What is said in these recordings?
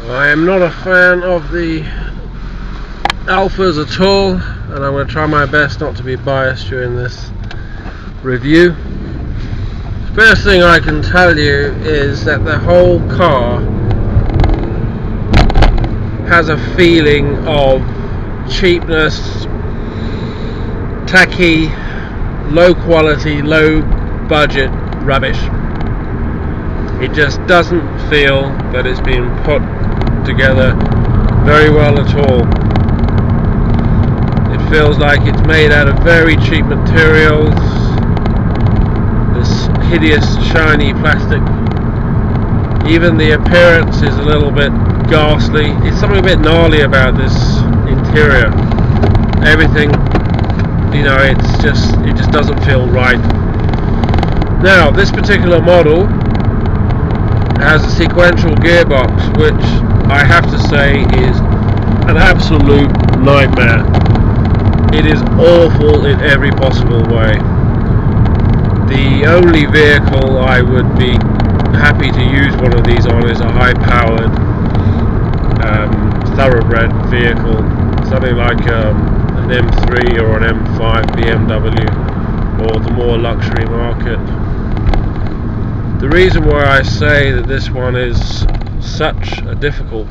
I am not a fan of the Alphas at all, and I'm going to try my best not to be biased during this review. The first thing I can tell you is that the whole car has a feeling of cheapness, tacky, low quality, low budget rubbish. It just doesn't feel that it's been put together very well at all. It feels like it's made out of very cheap materials, this hideous shiny plastic. Even the appearance is a little bit ghastly. It's something a bit gnarly about this interior. Everything, it just doesn't feel right. Now, this particular model has a sequential gearbox, which I have to say is an absolute nightmare. It is awful in every possible way. The only vehicle I would be happy to use one of these on is a high-powered thoroughbred vehicle, something like an M3 or an M5 BMW, or the more luxury market. The reason why I say that this one is such a difficult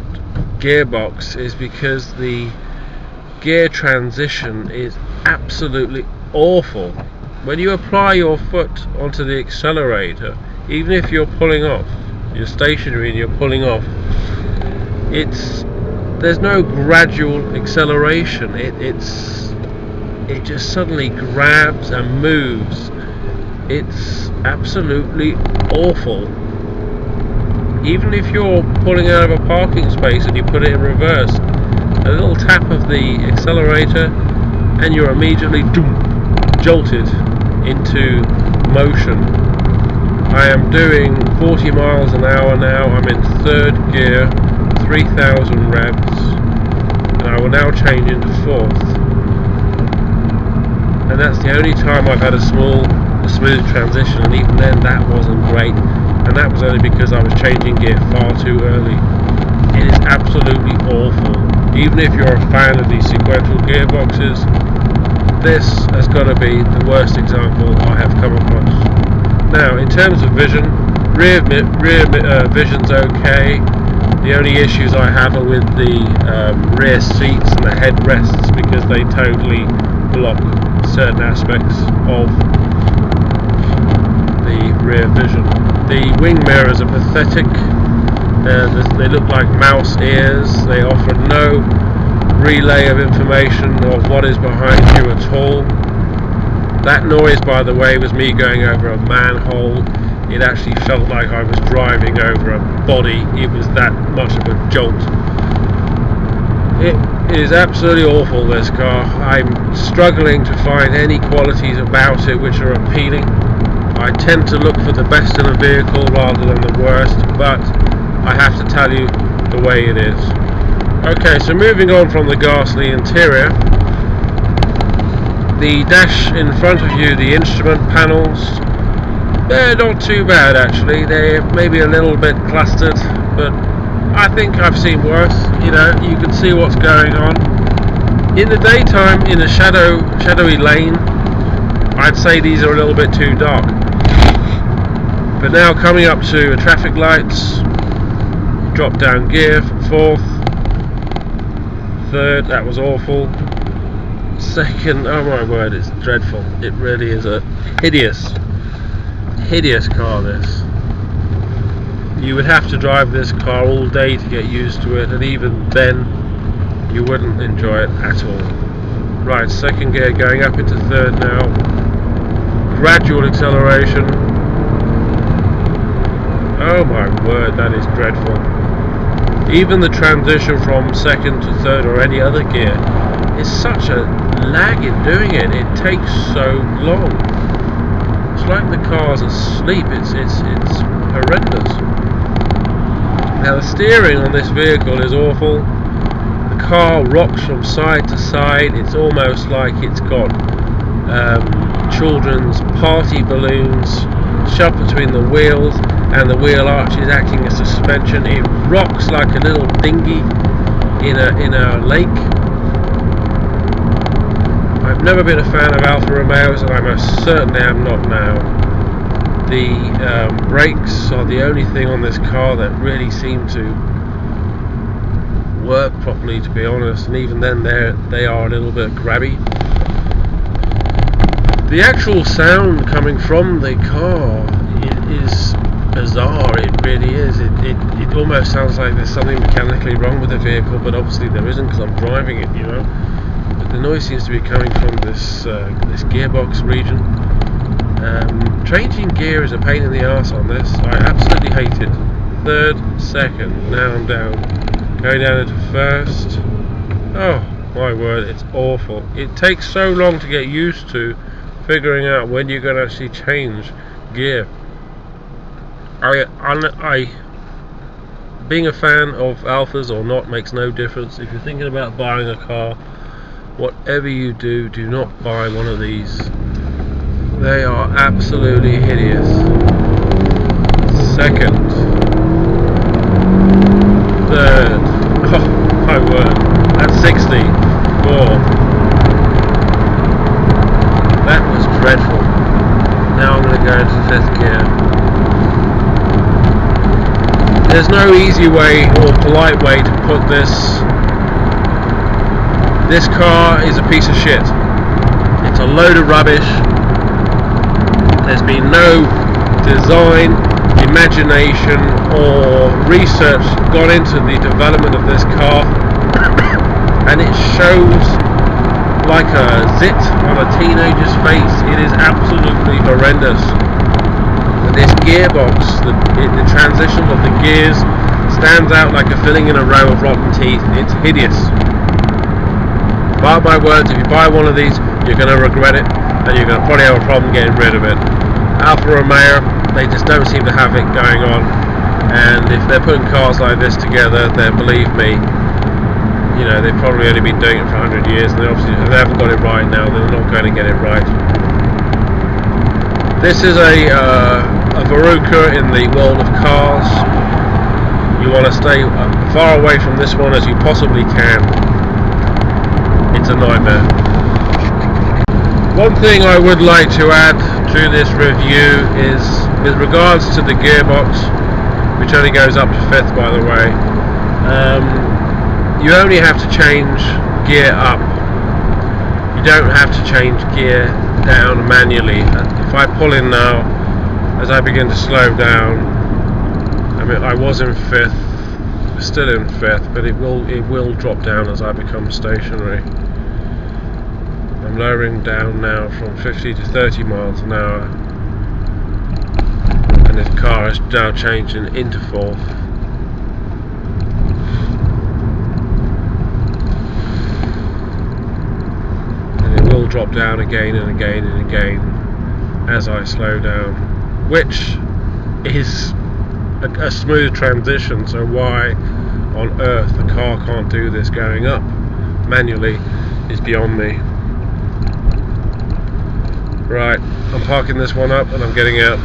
gearbox is because the gear transition is absolutely awful. When you apply your foot onto the accelerator, even if you're pulling off, you're stationary and you're pulling off, there's no gradual acceleration. It just suddenly grabs and moves. It's absolutely awful. Even if you're pulling out of a parking space and you put it in reverse, a little tap of the accelerator and you're immediately jolted into motion. I am doing 40 miles an hour now. I'm in third gear, 3,000 revs, and I will now change into fourth. And that's the only time I've had a smooth transition, and even then that wasn't great, and that was only because I was changing gear far too early. It is absolutely awful. Even if you're a fan of these sequential gearboxes, this has got to be the worst example I have come across. Now, in terms of vision, rear vision's okay. The only issues I have are with the rear seats and the headrests, because they totally block certain aspects of the rear vision. The wing mirrors are pathetic. They look like mouse ears. They offer no relay of information of what is behind you at all. That noise, by the way, was me going over a manhole. It actually felt like I was driving over a body. It was that much of a jolt. It is absolutely awful, this car. I'm struggling to find any qualities about it which are appealing. I tend to look for the best in a vehicle rather than the worst, but I have to tell you the way it is. Okay, so moving on from the ghastly interior, the dash in front of you, the instrument panels, they're not too bad actually. They're maybe a little bit clustered, but I think I've seen worse. You can see what's going on. In the daytime, in a shadowy lane, I'd say these are a little bit too dark. But now coming up to traffic lights, drop down gear from fourth, third, that was awful. Second, oh my word, it's dreadful. It really is a hideous car, this. You would have to drive this car all day to get used to it, and even then you wouldn't enjoy it at all. Right, second gear going up into third now. Gradual acceleration. Oh my word, that is dreadful. Even the transition from second to third or any other gear is such a lag in doing it. It takes so long. It's like the car's asleep. It's horrendous. Now the steering on this vehicle is awful. The car rocks from side to side. It's almost like it's got children's party balloons shoved between the wheels. and the wheel arch is acting as suspension. It rocks like a little dinghy in a lake. I've never been a fan of Alfa Romeos, and I most certainly am not now. The brakes are the only thing on this car that really seem to work properly, to be honest, and even then they are a little bit grabby. The actual sound coming from the car is bizarre. It really is. It almost sounds like there's something mechanically wrong with the vehicle, but obviously there isn't, because I'm driving it, you know. But the noise seems to be coming from this gearbox region. Changing gear is a pain in the arse on this. I absolutely hate it. Third, second, now I'm down. Going down into first. Oh my word, it's awful. It takes so long to get used to figuring out when you're going to actually change gear. Being a fan of Alphas or not makes no difference. If you're thinking about buying a car, whatever you do, do not buy one of these. They are absolutely hideous. Second, third, oh my word, that's 60, fourth. That was dreadful. Now I'm going to go into fifth gear. There's no easy way or polite way to put this. This car is a piece of shit. It's a load of rubbish. There's been no design, imagination or research gone into the development of this car, and it shows like a zit on a teenager's face. It is absolutely horrendous. This gearbox, the transition of the gears stands out like a filling in a row of rotten teeth. It's hideous. Mark my words, if you buy one of these, you're going to regret it, and you're going to probably have a problem getting rid of it. Alfa Romeo, they just don't seem to have it going on, and if they're putting cars like this together, then believe me, you know, they've probably only been doing it for 100 years, and they obviously, if they haven't got it right now, they're not going to get it right. This is a Veruca in the world of cars. You want to stay far away from this one as you possibly can. It's a nightmare. One thing I would like to add to this review is with regards to the gearbox, which only goes up to 5th, by the way. You only have to change gear up. You don't have to change gear down manually. If I pull in now, as I begin to slow down, I mean, I was in 5th, still in 5th, but it will drop down as I become stationary. I'm lowering down now from 50 to 30 miles an hour, and this car is now changing into 4th. And it will drop down again and again and again as I slow down, which is a smooth transition, so why on earth the car can't do this going up manually is beyond me. Right, I'm parking this one up and I'm getting out.